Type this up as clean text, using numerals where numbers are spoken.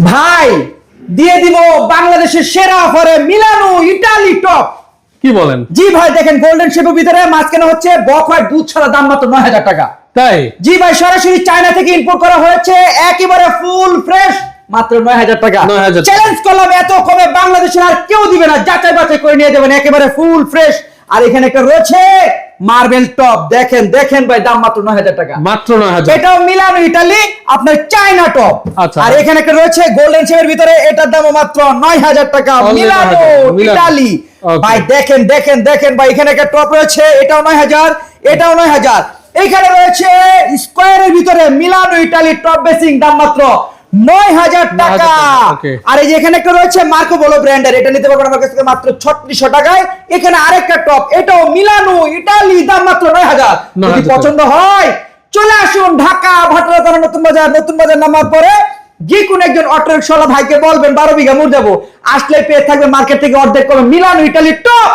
ভাই দিয়ে দিব বাংলাদেশের সেরা অফারে মিলানো ইতালি টপ। কি বলেন? জি ভাই দেখেন গোল্ডেন শেপের ভিতরে মাঝখানে হচ্ছে বকওয়ার দুধ ছাড়া দাম মাত্র ৯,০০০ টাকা। তাই? জি ভাই সরাসরি চায়না থেকে ইম্পোর্ট করা হয়েছে, একেবারে ফুল ফ্রেশ, মাত্র ৯,০০০ টাকা। ৯,০০০ চ্যালেঞ্জ করলাম এত কমে বাংলাদেশের আর কেউ দিবে না, যাচাই বাছাই করে নিয়ে যাবেন, একেবারে ফুল ফ্রেশ। আর এখানে একটা রয়েছে মার্বেল টপ, দেখেন দেখেন ভাই দাম মাত্র ৯,০০০ টাকা। মাত্র ৯,০০০। এটাও মিলানো ইতালি আপনার চায়না টপ। আচ্ছা। আর এখানে একটা রয়েছে গোল্ডেন শেপের ভিতরে, এটার দাম মাত্র ৯,০০০ টাকা, Only মিলানো ৯,০০০ ইতালি। Okay. ভাই দেখেন দেখেন দেখেন ভাই, এখানে একটা টপ রয়েছে, এটাও ৯,০০০, এটাও ৯,০০০। এখানে রয়েছে স্কয়ারের ভিতরে মিলানো ইতালি টপ বেসিং, দাম মাত্র ৯,০০০ টাকা। Okay. আর এই যে এখানে একটা রয়েছে মার্কো পোলো ব্র্যান্ডের, এটা নিতে পারবেন আমার কাছ থেকে মাত্র ৩৬০০ টাকায়। এখানে আরেকটা টপ, এটাও মিলানো ইতালি, দাম মাত্র ৯,০০০। যদি ৯,০০০ পছন্দ হয় চলে আসুন ঢাকা ভাটরাতারা নতুন বাজার নামার পরে যে কোন একজন অটো রিকশাওয়ালা ভাইকে বলবেন ১২ বিঘা মুড় যাবো, আসলে পেয়ে থাকবে মার্কেট থেকে অর্ধেক কমে মিলানো ইতালি টপ।